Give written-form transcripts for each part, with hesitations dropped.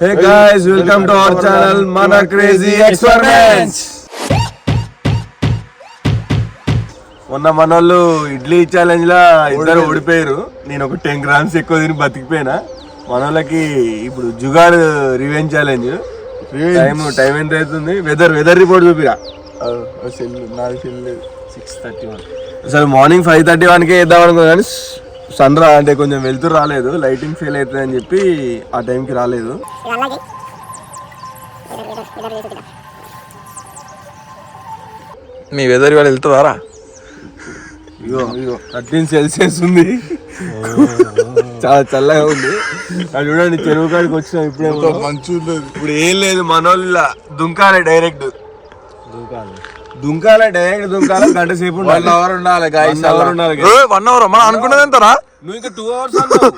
Hey guys, welcome to our channel Mana Crazy Experiments. మొన్న మనోళ్ళు idli challenge లా ఇద్దరు ఓడిపోయారు. నేను ఒక 10 grams ఎక్కువ తిని బతికిపోయినా. మనోళ్ళకి ఇప్పుడు జుగాడ్ రివెంజ్ ఛాలెంజ్. టైం ఎంత అవుతుంది? వెదర్ రిపోర్ట్ చూపిరా. 6:31. అసలు మార్నింగ్ 5:31కే వేద్దాం అనుకున్నా కానీ సన్ అంటే కొంచెం వెళ్తురు రాలేదు, లైటింగ్ ఫెయిల్ అవుతుంది అని చెప్పి ఆ టైంకి రాలేదు. మీ వెదర్ ఇవాళ వెళ్తున్నారా? 13 సెల్సియస్ ఉంది, చాలా చల్లగా ఉంది. అది చూడండి, చెరువు కాడికి వచ్చినాం ఇప్పుడే. మంచిగా ఇప్పుడు ఏం లేదు, మనోళ్ళ దుంకాలే డైరెక్ట్ దుంకాల గంట సేపు 1 hour ఉండాలి. 1 hour ఉండాలి. 1 hour మనం అనుకున్నది ఎంతరా? నువ్వు ఇంకా 2 hours అన్నావు.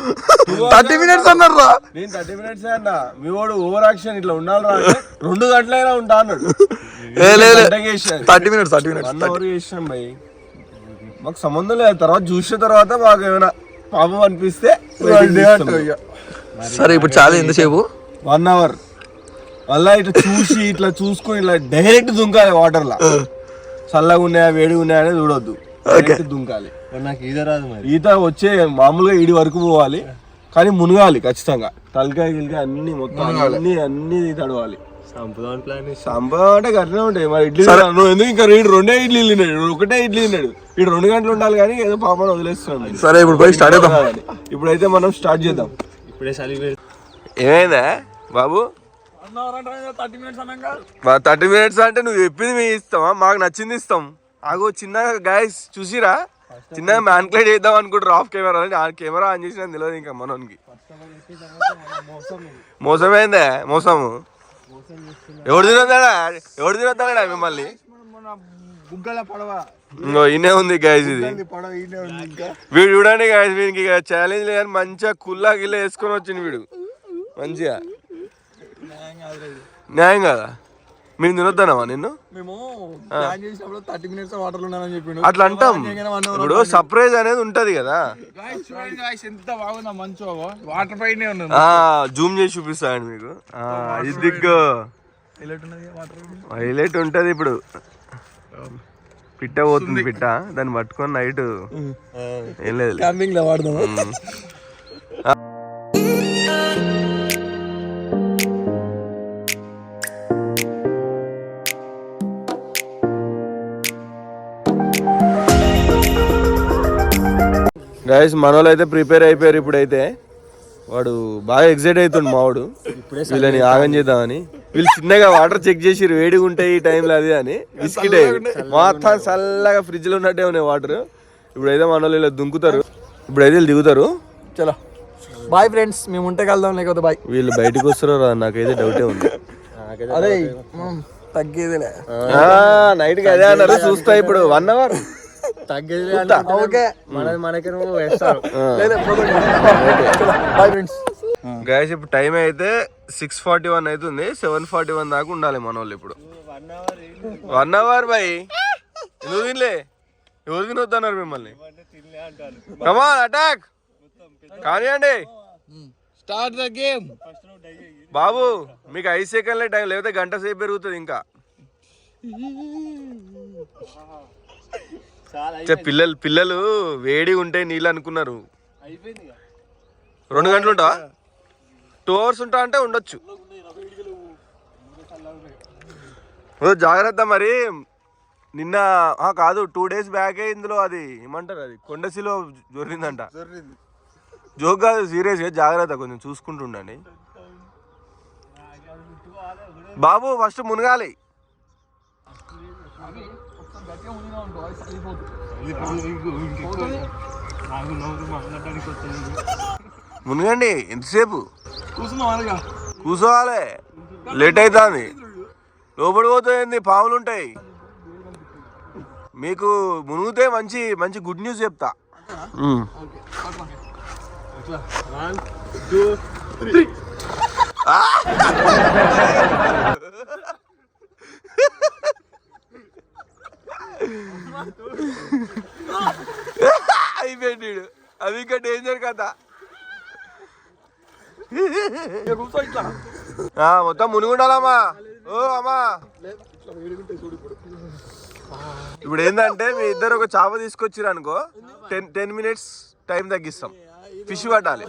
30 minutes అన్నారా? నేను 30 minutes అన్నా. మీ వాడు ఓవర్ యాక్షన్ ఇట్లా ఉండాలి రా అంటే 2 గంటలైనా ఉంటా అన్నాడు. 30 minutes 1 hour చేసినాం భయ్. మాకు సంబంధం లేదు. తర్వాత చూసిన తర్వాత మాకు ఏమైనా పాపం అనిపిస్తే సరే. ఇప్పుడు చాలా ఎంతసేపు? 1 hour. మళ్ళా ఇట్లా చూసి ఇట్లా చూసుకొని ఇట్లా డైరెక్ట్ దుంకాలి వాటర్ లా. చల్లగా ఉన్నాయా వేడిగా ఉన్నాయా అనేది చూడొద్దు, డైరెక్ట్ దుంకాలి. నాకు ఈత రాదు. ఈత వచ్చే మామూలుగా ఈడి వరకు పోవాలి, కానీ మునగాలి ఖచ్చితంగా. తలకాయ గిలకాయ అన్ని మొత్తం అన్ని తడవాలి. సంపద అంటే గట్లనే ఉంటాయి మరి. ఇడ్లీ ఎందుకు ఇంకా రెండే ఇడ్లీ తిన్నాడు, ఒకటే ఇడ్లీ తిన్నాడు. ఇటు 2 గంటలు ఉండాలి కానీ ఏదో పాపను వదిలేస్తున్నాడు. సరే ఇప్పుడు పోయి స్టార్ట్ చేద్దాం. ఇప్పుడైతే మనం స్టార్ట్ చేద్దాం. ఏమైందా బాబు? 30 minutes అన్నాక 30 minutes అంటే నువ్వు చెప్పింది మేము ఇస్తామా? మాకు నచ్చింది ఇస్తాం. ఆగో చిన్నగా గైస్ చూసిరా, చిన్నగా మ్యాన్క్లైడ్ చేద్దాం అనుకుంటారు ఆఫ్ కెమెరా అని. ఆ కెమెరా ఆన్ చేసిన తెలియదు ఇంకా మనోనికి. మోసమైందే మోసము. ఎవడు తినొద్దాడా మిమ్మల్ని? ఈయనే ఉంది గైస్, ఇది వీడు చూడండి గైస్. వీడికి ఛాలెంజ్ లేదని మంచిగా కుల్లా గిల్లా వేసుకొని వచ్చింది వీడు మంచిగా. న్యాయం కదా? మేము తినొద్దానమా నిన్ను? అట్లా అంటాం. ఇప్పుడు సర్ప్రైజ్ అనేది ఉంటది కదా. జూమ్ చేసి చూపిస్తాను మీకు. ఇది హైలైట్ ఉంటది. ఇప్పుడు పిట్ట పోతుంది, పిట్ట దాన్ని పట్టుకొని నైట్ ఏం లేదు. గైస్ మనోళ్ళు అయితే ప్రిపేర్ అయిపోయారు. ఇప్పుడైతే వాడు బాగా ఎక్సైట్ అవుతుండు మావాడు, వీళ్ళని ఆగం చేద్దామని. వీళ్ళు చిన్నగా వాటర్ చెక్ చేసి వేడిగా ఉంటాయి ఈ టైంలో అది అని బిస్కెట్ మొత్తం చల్లగా ఫ్రిడ్జ్ లో ఉన్నట్టే ఉన్నాయి వాటర్. ఇప్పుడైతే మనోళ్ళు ఇలా దుంకుతారు. ఇప్పుడైతే వీళ్ళు దిగుతారు. చలో బాయ్ ఫ్రెండ్స్, మేము ఉంటే కలుద్దాం, లేకపోతే బాయ్. వీళ్ళు బయటకు వస్తారో నాకైతే డౌటే ఉంది. అదే తగ్గేదిలే, నైట్ కి అదే అన్నారు. చూస్తా ఇప్పుడు 1 hour గైస్. ఇప్పుడు టైం అయితే 6:41 అవుతుంది. 7:41 దాకా ఉండాలి మన వాళ్ళు. ఇప్పుడు 1 hour బాయ్. ఎందుకు తినలే? ఎవరు తినొద్దన్నారు మిమ్మల్ని? కమాన్ అటాక్ కానివ్వండి. స్టార్ట్ ద గేమ్ బాబు. మీకు 5 సెకండ్లే టైం, లేకపోతే గంట సేపు పెరుగుతుంది ఇంకా. పిల్లలు వేడి ఉంటే నీళ్ళు అనుకున్నారు. 2 గంటలు ఉంటావా? 2 hours ఉంటా అంటే ఉండొచ్చు. జాగ్రత్త మరి. నిన్న కాదు 2 days బ్యాకే ఇందులో అది ఏమంటారు, అది కొండసిలో జొర్రిందంట. జోక్ కాదు, సీరియస్ గా. జాగ్రత్త, కొంచెం చూసుకుంటుండండి బాబు. ఫస్ట్ మునగాలి. మునగండి. ఎంతసేపు కూర్చోవాలి? లేట్ అవుతుంది. లోపడి పోతుంది, పాములు ఉంటాయి. మీకు మునిగితే మంచి మంచి గుడ్ న్యూస్ చెప్తా. 1 2 3 అయిపోయాడు. అది ఇంకా డేంజర్ కదా. మొత్తం మునిగుండాలమ్మా. ఓ అమ్మా ఇప్పుడు ఏంటంటే మీ ఇద్దరు ఒక చేప తీసుకొచ్చిర్రు అనుకో 10 minutes టైం తగ్గిస్తాం. ఫిష్ పట్టాలి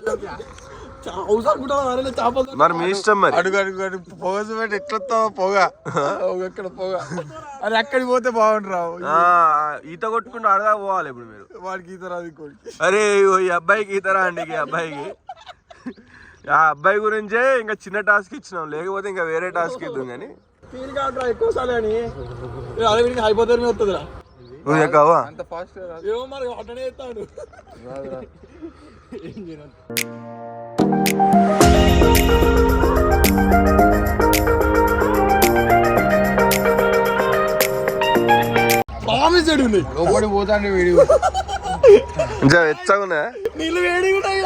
మరి మీ ఇష్టం. మరి అడుగు అడుగు అడుగు పొగ పెట్టి ఎట్లా పొగ ఎక్కడ పొగ అది అక్కడికి పోతే బాగుంటారు. ఈత కొట్టుకుంటూ అడగా పోవాలి ఇప్పుడు మీరు. వాడికి ఈత రాదు ఇంకోటికి. అరే ఈ అబ్బాయికి ఈత రా అండి. ఈ అబ్బాయికి ఆ అబ్బాయి గురించే ఇంకా చిన్న టాస్క్ ఇచ్చినాం, లేకపోతే ఇంకా వేరే టాస్క్ ఇద్దాం. కానీ ఎక్కువ సార్లు అని అయిపోతే వస్తుందిరా. అంత ఫాస్ట్ ఏమో మరి అట్టనే ఎత్తాడు. లోపడి పోతాండి వేడి వెచ్చగున్నా నీళ్ళు వేడి ఉంటాయి.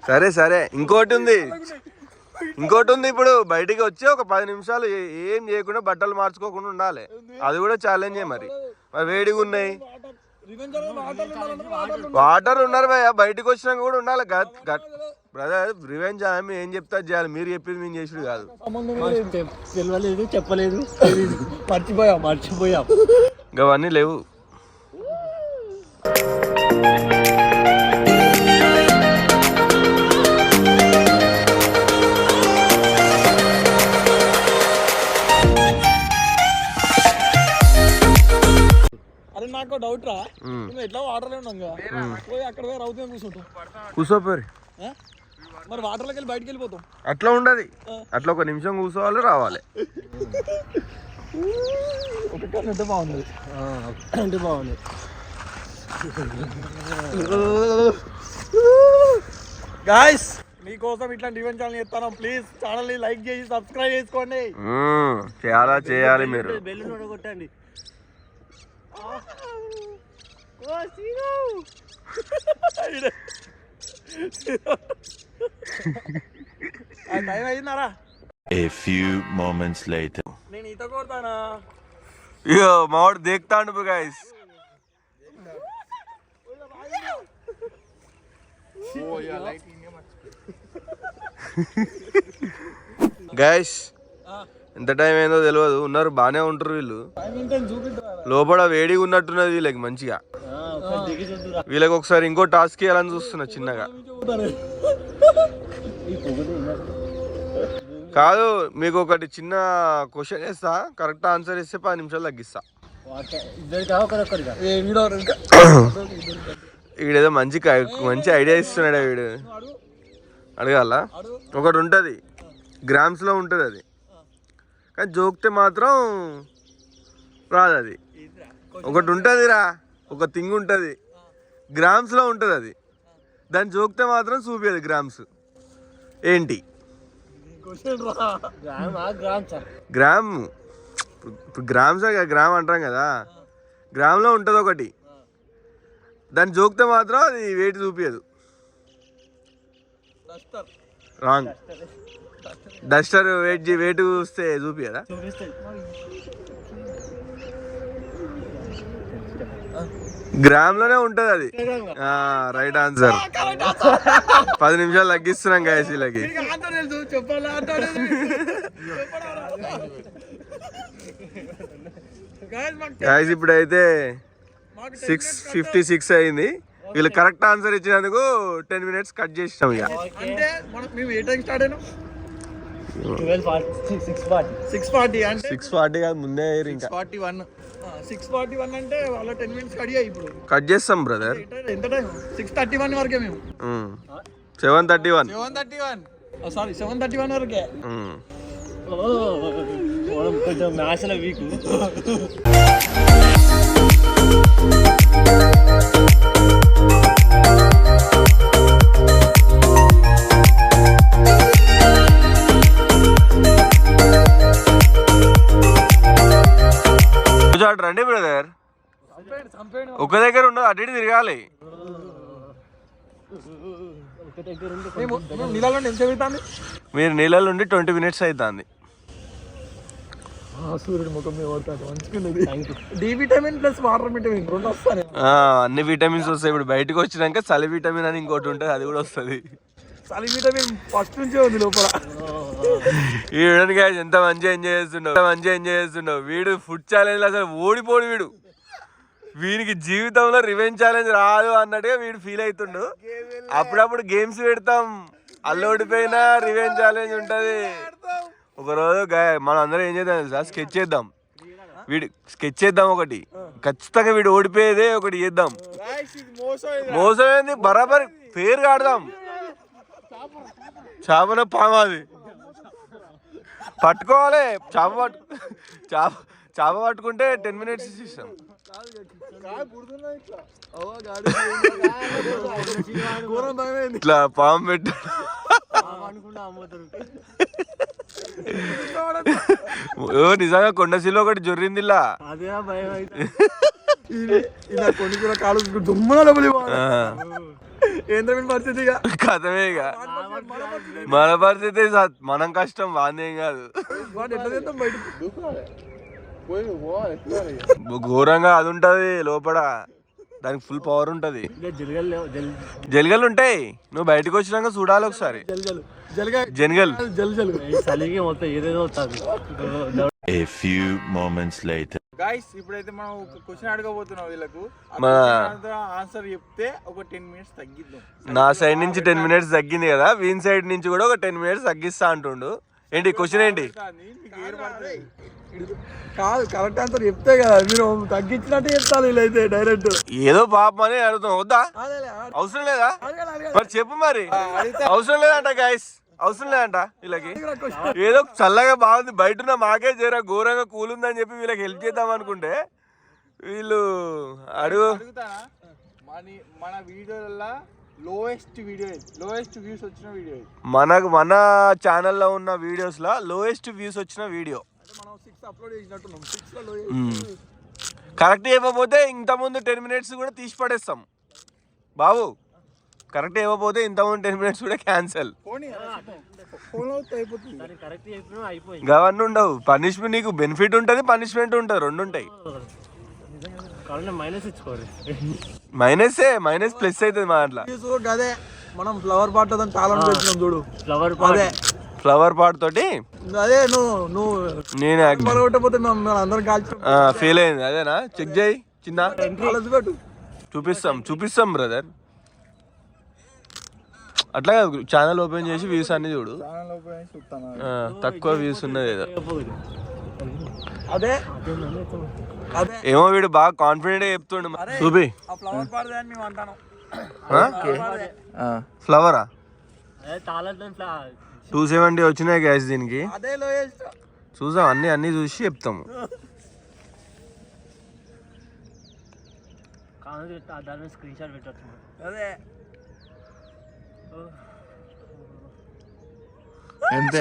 సరే సరే ఇంకోటి ఉంది ఇప్పుడు బయటికి వచ్చి ఒక 10 నిమిషాలు ఏం చేయకుండా బట్టలు మార్చుకోకుండా ఉండాలి. అది కూడా ఛాలెంజే. మరి వేడిగా ఉన్నాయి, వాటర్ ఉన్నారు భయ, బయటకు వచ్చినాక కూడా ఉండాలి. బ్రదర్ రివెంజ్ ఆమె ఏం చెప్తా చేయాలి, మీరు చెప్పింది మేము చేసుడు కాదు. తెలియలేదు, చెప్పలేదు, మర్చిపోయాం అవన్నీ లేవు. అరే నాకు డౌట్ రా, ఎట్లా వాటర్ పోయి అక్కడ పోయి రౌతు కూర్చుంటాం. కూర్చోపోరు మరి వాటర్లోకి వెళ్ళి బయటకు వెళ్ళిపోతాం. అట్లా ఉండదు, అట్లా ఒక నిమిషం కూర్చోవాలి, రావాలి. అంటే బాగుంది, అంటే బాగుంది. గాయ్స్ మీకోసం ఇట్లాంటి ఈవెంట్ ఛానల్ చేస్తాను. ప్లీజ్ ఛానల్ ని లైక్ చేసి సబ్స్క్రైబ్ చేసుకోండి. చేయాలి మీరు. బెల్ కొట్టండి. టైం అయిందారా? A few moments later. నేను ఈత కొడతానా? ఇగో మావాడు దేక్తాండు గైస్. గైస్ ఎంత టైం అయిందో తెలియదు, ఉన్నారు బానే ఉంటారు వీళ్ళు. లోపల వేడిగా ఉన్నట్టున్నది వీళ్ళకి మంచిగా. వీళ్ళకి ఒకసారి ఇంకో టాస్క్ ఇవ్వాలని చూస్తున్నా చిన్నగా. కాదు, మీకు ఒకటి చిన్న క్వశ్చన్ వేస్తా, కరెక్ట్ ఆన్సర్ ఇస్తే 10 నిమిషాలు తగ్గిస్తా. వీడేదో మంచి ఐడియా ఇస్తున్నాడు వీడు. అడగాల? ఒకటి ఉంటుంది, గ్రామ్స్లో ఉంటుంది అది, కానీ జోక్తే మాత్రం రాదు. అది ఒకటి ఉంటుందిరా, ఒక థింగ్ ఉంటుంది గ్రామ్స్లో ఉంటుంది, అది దాన్ని జోక్తే మాత్రం చూపించదు గ్రామ్స్. ఏంటి? గ్రామ్. ఇప్పుడు గ్రామ్స్ గ్రామ్ అంటాం కదా, గ్రామ్లో ఉంటుంది ఒకటి, దాన్ని జోక్తే మాత్రం అది వెయిట్ చూపించదు. రాంగ్. డస్టర్ వెయిట్ చూస్తే చూపియదా? గ్రామ్ లోనే ఉంటది అది. Right answer. 10 నిమిషాలు తగ్గిస్తున్నాం గాయస్ వీళ్ళకి. గాయస్ ఇప్పుడైతే 6:56 అయింది. వీళ్ళు కరెక్ట్ ఆన్సర్ ఇచ్చినందుకు 10 minutes కట్ చేసినాం. ఇక 6:40 కాదు, ముందే ఇంకా 6:41 అంటే వాళ్ళ 10 minutes కడిగా ఇప్పుడు కట్ చేస్తాం బ్రదర్. ఎంత టైం? 6:31 వరకే మేము. 7:31 సారీ 7:31 వరకే. కొంచెం మ్యాచ్ల వీక్. రండి బ్రదర్, ఒక దగ్గర ఉండదు, అటు ఇటు తిరగాలి. మీరు నీళ్ళలో ఉండి 20 minutes అవుతుంది. సూర్యుడు ముఖం మీద పడతాడు, మంచిగున్నది. D vitamin plus water vitamin రెండు వస్తాయి. అన్ని విటమిన్స్ వస్తాయి. ఇప్పుడు బయటకు వచ్చినాక చలి విటమిన్ అని ఇంకోటి ఉంటుంది, అది కూడా వస్తుంది. చలి విటమిన్ ఫస్ట్ నుంచే ఉంది లోపల. ఈ guys ఎంత మంచిగా ఎంజాయ్ చేస్తున్నావు. వీడు ఫుడ్ ఛాలెంజ్ అసలు ఓడిపోడు. వీడికి జీవితంలో రివెంజ్ ఛాలెంజ్ రాదు అన్నట్టుగా వీడు ఫీల్ అవుతుండు. అప్పుడప్పుడు గేమ్స్ పెడతాం, అల్లోడిపోయినా రివెంజ్ ఛాలెంజ్ ఉంటది. ఒకరోజు మనం అందరం ఏం చేద్దాం తెలుసా, స్కెచ్ చేద్దాం. వీడు స్కెచ్ చేద్దాం ఒకటి, ఖచ్చితంగా వీడు ఓడిపోయేదే ఒకటి చేద్దాం. మోసం ఏంది, బరాబర్ ఫేర్ ఆడదాం. చేపన పామాది పట్టుకోవాలి. చేప పట్టుకుంటే 10 minutes ఇస్తాం. ఇట్లా పాము పెట్టు. నిజంగా కొండశీలో ఒకటి జొర్రిందిలా. కథమే ఇక మన పరిస్థితి. మనం కష్టం, వాందేం కాదు. ఘోరంగా అది ఉంటది లోపల, దానికి ఫుల్ పవర్ ఉంటది. జలగలు ఉంటాయి, నువ్వు బయటకు వచ్చినాక చూడాలి ఒకసారి. జనగల్ A few moments later. Guys ఇప్పుడైతే మనం ఒక క్వశ్చన్ అడగబోతున్నాం వీళ్ళకు. ఆన్సర్ చెప్తే ఒక 10 minutes తగ్గిద్దాం. నా సైడ్ నుంచి 10 minutes తగ్గింది కదా, వీన్ సైడ్ నుంచి కూడా ఒక 10 minutes తగ్గిస్తా అంటుండు. ఏంటి క్వశ్చన్ ఏంటి? కాదు, కరెక్ట్ ఆన్సర్ చెప్తే కదా మీరు తగ్గించినట్టు చెప్తాను. వీళ్ళైతే డైరెక్ట్ ఏదో పాపం అని అడుగుతాం. వద్దా, అవసరం లేదా? మరి చెప్పు. మరి అవసరం లేదంట గైస్, అవసరం లేదంట వీళ్ళకి. ఏదో చల్లగా బాగుంది బయట, మాకే జర ఘోరంగా కూలుందని చెప్పి వీళ్ళకి హెల్ప్ చేద్దాం అనుకుంటే వీళ్ళు అడుగు. మన వీడియోలలో లోయెస్ట్ వ్యూస్ వచ్చిన వీడియో మన ఛానల్లో ఉన్న వీడియోస్ లో లోయెస్ట్ వ్యూస్ వచ్చిన వీడియో. కరెక్ట్ ఇవ్వకపోతే ఇంతకుముందు 10 minutes కూడా తీసి పడేస్తాం బాబు. కరెక్ట్ ఇవ్వకపోతే ఇంతకుముందు 10 minutes కూడా క్యాన్సల్. గవన్నీ ఉండవు. పనిష్మెంట్, నీకు బెనిఫిట్ ఉంటుంది, పనిష్మెంట్ ఉంటుంది, రెండు ఉంటాయి. మైనస్ ప్లస్ అవుతుంది మా దాంట్లో. అదే మనం ఫ్లవర్ పాట్ టాలెంట్ పెట్టినాం చూడు. ఫ్లవర్ పాట్ తోటి అదే నువ్వు నేను కొట్టకపోతే అందరం కాల్చి ఫెయిల్ అయింది. అదేనా, చెక్ చేయి చిన్న, చూపిస్తాం బ్రదర్. అట్లా ఛానల్ ఓపెన్ చేసి వ్యూస్ అన్ని చూడు. తక్కువ వ్యూస్ ఉన్నది ఏదో. అదే ఏమో వీడు బాగా కాన్ఫిడెంట్ గా చెప్తుండు. చూపి. ఫ్లవరా 270 వచ్చినాయి గ్యాస్ దీనికి. చూసాం, అన్ని చూసి చెప్తాము.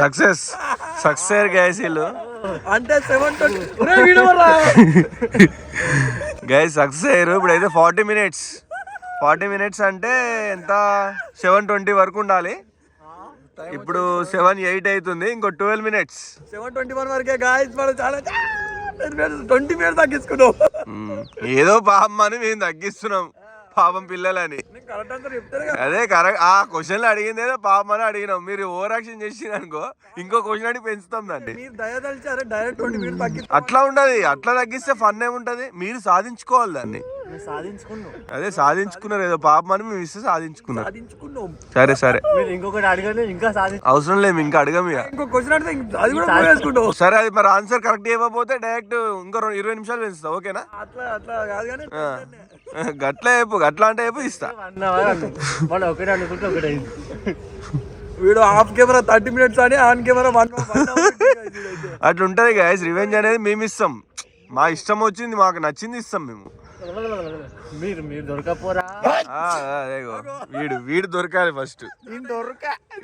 సక్సెస్ గ్యాస్ వీళ్ళు అంటే 720 గైస్ సక్సెస్ అయ్యారు. ఇప్పుడైతే 40 minutes అంటే ఎంత, 720 వరకు ఉండాలి. ఇప్పుడు 7:08 అవుతుంది, ఇంకో 12 minutes. 7:21 వరకే గాయస్. మనం చాలా 20 minutes తగ్గించుకున్నాం. ఏదో పాపం అని మేము తగ్గిస్తున్నాం, పాపం పిల్లలని. అదే కరెక్ట్. ఆ క్వశ్చన్లు అడిగింది ఏదో పాపం అని అడిగినాం. మీరు ఓవర్ యాక్షన్ చేసిన అనుకో, ఇంకో క్వశ్చన్ అడిగి పెంచుతాం దాన్ని. అట్లా ఉండదు, అట్లా తగ్గిస్తే ఫన్ ఏముంటది. మీరు సాధించుకోవాలి దాన్ని. అదే సాధించుకున్నారు, ఏదో పాపం అని మేము ఇస్తే సాధించుకున్నాం. సరే ఇంకొకటి అడగలేదు, ఇంకా అవసరం లేదు, ఇంకా అడగము. సరే, అది మరి ఆన్సర్ కరెక్ట్ ఇవ్వకపోతే డైరెక్ట్ ఇంకో 20 నిమిషాలు పెంచుతా. ఓకేనా? గట్లా గట్లా అంటే ఇస్తా. వీడు ఆఫ్ కెమెరా 30 minutes అని, ఆన్ కెమెరా 1 అట్లా ఉంటది గైస్. రివెంజ్ అనేది మేము ఇస్తాం, మా ఇష్టం వచ్చింది, మాకు నచ్చింది ఇస్తాం మేము. మీరు దొరకపోరా? వీడు దొరకాలి ఫస్ట్.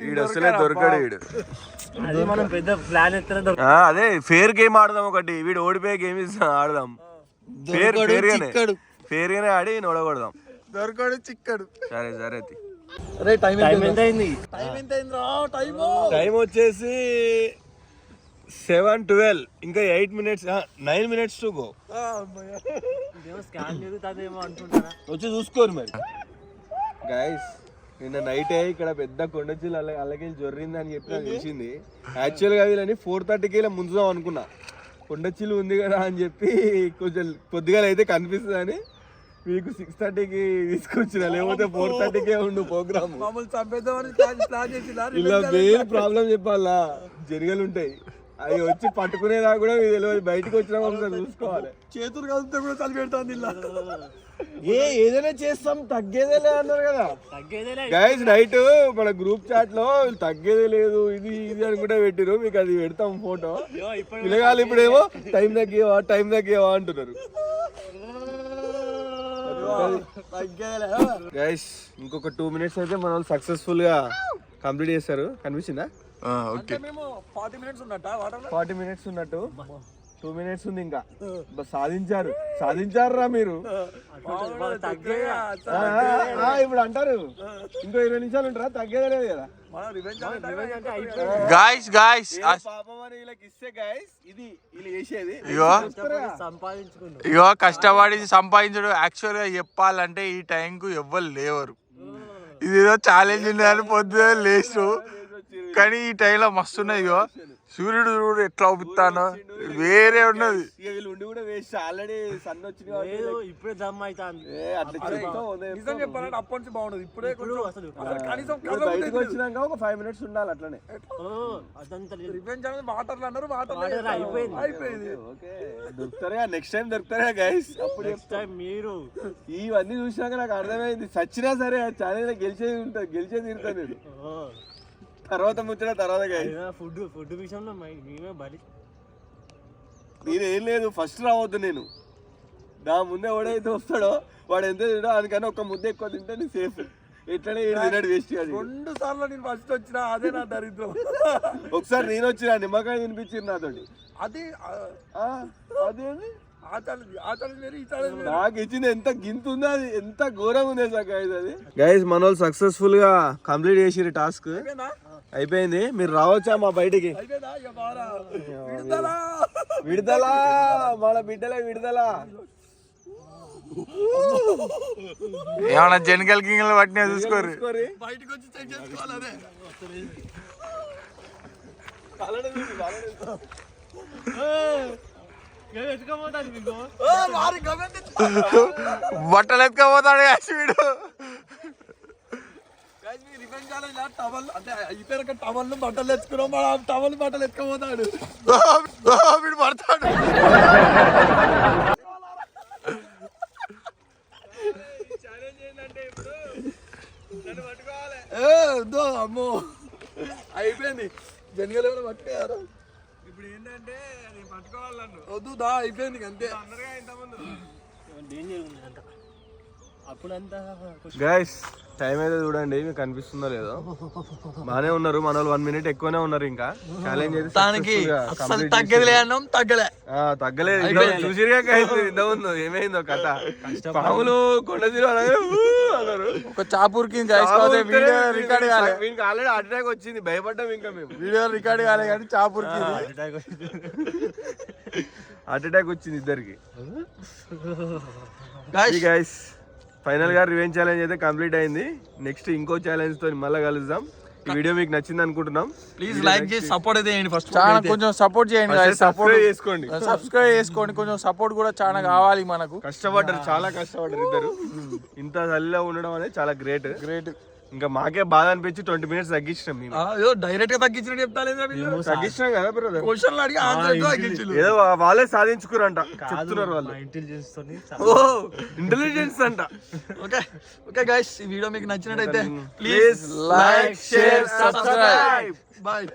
వీడు అసలే దొరకాడు. వీడు మనం పెద్ద ప్లాన్. అదే ఫేర్ గేమ్ ఆడదాం ఒకటి. వీడు ఓడిపోయే గేమ్ ఆడదాం. ఫేర్ గానే ఆడి ఓడగొడదాం. దొరకడు చిక్కడు. సరే టైం వచ్చేసి 7:12. ఇంకా 8 minutes, 9 minutes టు గో. వచ్చి చూసుకోరు మరి గైస్. నిన్న నైటే ఇక్కడ పెద్ద కొండచిల్లు అలాగే జొర్రింది అని చెప్పి నాకు తెలిసింది. యాక్చువల్గా వీళ్ళని 4:30కి ఇలా ముంచుదాం అనుకున్నా, కొండచిల్లు ఉంది కదా అని చెప్పి కొంచెం పొద్దుగా అయితే కనిపిస్తుంది అని మీకు 6:30కి తీసుకొచ్చిన, లేకపోతే 4:30కే ఉండు ప్రోగ్రామ్. ఇలా మెయిన్ ప్రాబ్లం చెప్పాలా, జరగలు ఉంటాయి అవి వచ్చి పట్టుకునేదా కూడా తెలియదు, బయటకు వచ్చినా ఒకసారి చూసుకోవాలి. చేతులు కలిపితే కూడా చలి పెడుతుంది ఇలా. ఏదైనా చేస్తాం తగ్గేదేలే అన్నారు కదా గైస్. నైట్ మన గ్రూప్ చాట్ లో తగ్గేదే లేదు ఇది ఇది అనుకుంటే పెట్టిరు, మీకు అది పెడతాం ఫోటో. పిల్లగాళ్ళు ఇప్పుడేమో టైం తగ్గేవా అంటున్నారు. గైస్ ఇంకొక 2 minutes అయితే మన వాళ్ళు సక్సెస్ఫుల్ గా కంప్లీట్ చేస్తారు. కనిపించిందా? 40 minutes ఉన్నట్ట 40 minutes ఉన్నట్టు 2 minutes ఉంది ఇంకా. సాధించారా మీరు. ఇప్పుడు అంటారు ఇంకో 20 నిమిషాలు ఉంటారా, తగ్గేదే లేదు కదా. గాయ్స్ పాపం అని వీళ్ళకి ఇస్తే గైస్ ఇది వీళ్ళు చేసేది. ఇగో కష్టపడి సంపాదించడు. యాక్చువల్ గా చెప్పాలంటే ఈ టైం కు ఎవ్వరు లేవరు. ఇదేదో ఛాలెంజ్ ఉందని పొద్దున లేచు, కానీ ఈ టైంలో మస్తు ఉన్నది. ఇగో సూర్యుడు చూడు ఎట్లా అవుతానో వేరే ఉన్నది. వీళ్ళు ఉండి కూడా వేస్ట్, ఆల్రెడీ సన్ వచ్చింది ఇప్పుడే జమ్ అవుతాను. నిజం చెప్పాలంటే అప్పటి నుంచి బాగుండదు. ఇప్పుడే బయటకు వచ్చినాక ఒక 5 minutes ఉండాలి అట్లనే. రివెంజ్ అనేది వాటర్లు అన్నారు, వాటర్ అయిపోయింది. దొరుకుతారా నెక్స్ట్ టైం దొరుకుతారా గైస్? అప్పుడు మీరు ఇవన్నీ చూసినాక నాకు అర్థమైంది, సచ్చినా సరే ఛాలెంజ్ గెలిచేది తీరుతాను నేను. తర్వాత ముచ్చట తర్వాత ఫుడ్ విషయంలో మేమే బలి. నేనేం లేదు, ఫస్ట్ రావద్దు నేను. నా ముందే ఎవడైతే వస్తాడో వాడు ఎంత తింటో అందుకని ఒక ముద్ద ఎక్కువ తింటే నేను సేఫ్. ఎట్లనే తినడు వేస్ట్. 2 సార్లు నేను ఫస్ట్ వచ్చిన, అదే నా దరిద్రం. ఒకసారి నేను వచ్చిన నిమ్మకాయ తినిపించింది నాతోటి. అది అదేంది ఆచారం నాకు ఇచ్చింది ఎంత గింత ఉందో, అది ఎంత ఘోరంగా ఉంది సార్ గైస్. అది గైస్ మన వాళ్ళు సక్సెస్ఫుల్ గా కంప్లీట్ చేసిరు టాస్క్. అయిపోయింది, మీరు రావచ్చా మా బయటికి? విడుదల మన బిడ్డలే విడుదల. ఏమన్నా జనగల్ గింగల్ పట్టినా చూసుకోరు. బయటకు వచ్చి చెక్ చేసుకోవాలి. బట్టలు ఎత్తుకపోతాడు వీడు. టవల్ అంటే అయిపోయాక టవల్ బట్టలు తెచ్చుకున్నాం, టవల్ బట్టలు ఎత్తుకపోతాడు. వీడు పడతాడు. అమ్మో అయిపోయింది. జనగలు ఎవరు పట్టుకోయారు. ఇప్పుడు ఏంటంటే పట్టుకోవాలి నన్ను, వద్దు దా అయిపోయింది అంతే. గైస్ టైం అయితే చూడండి, మీకు కనిపిస్తుందో లేదో. బానే ఉన్నారు మన వాళ్ళు, 1 minute ఎక్కువనే ఉన్నారు. ఇంకా ఛాలెంజ్ అయితే తగ్గలేదు. చూసిరుగా గైస్ ఇంతకుముందు ఏమైందో కథ. పాములు కొండచిల్లు అన్నారు, ఒక చాపూర్కి వీనికి ఆల్రెడీ హార్ట్ అటాక్ వచ్చింది, భయపడ్డాం. ఇంకా మేము వీడియో రికార్డ్ కాలే కానీ చాపూర్కి హార్ట్ అటాక్ వచ్చింది ఇద్దరికి. గైస్ ఫైనల్ గా రివెంజ్ ఛాలెంజ్ అయితే కంప్లీట్ అయింది. నెక్స్ట్ ఇంకో ఛాలెంజ్ తో మళ్ళీ కలుద్దాం. ఈ వీడియో మీకు నచ్చింది అనుకుంటున్నాం. ప్లీజ్ లైక్ చేసి సపోర్ట్ అయితే చేయండి. ఫస్ట్ చాలా కొంచెం సపోర్ట్ చేయండి, సబ్స్క్రైబ్ చేసుకోండి. సబ్స్క్రైబ్ చేసుకోండి. కొంచెం సపోర్ట్ కూడా చాలా కావాలి మనకు. కష్టపడ్డారు, చాలా కష్టపడ్డారు ఇద్దరు. ఇంత చలిలో ఉండడం అనేది చాలా గ్రేట్. ఇంకా మాకే బాధ అనిపించి 20 minutes తగ్గించినాం మేము. డైరెక్ట్ గా తగ్గించిన తగ్గించినాం కదా బ్రదర్. క్వశ్చన్లు అడిగి ఆన్సర్ ఏదో వాళ్ళే సాధించుకురంట చెప్తున్నారు వాళ్ళు. ఇంటెలిజెన్స్ అంట. ఓకే గైస్, ఈ వీడియో మీకు నచ్చినట్టయితే please like, share, subscribe. Bye.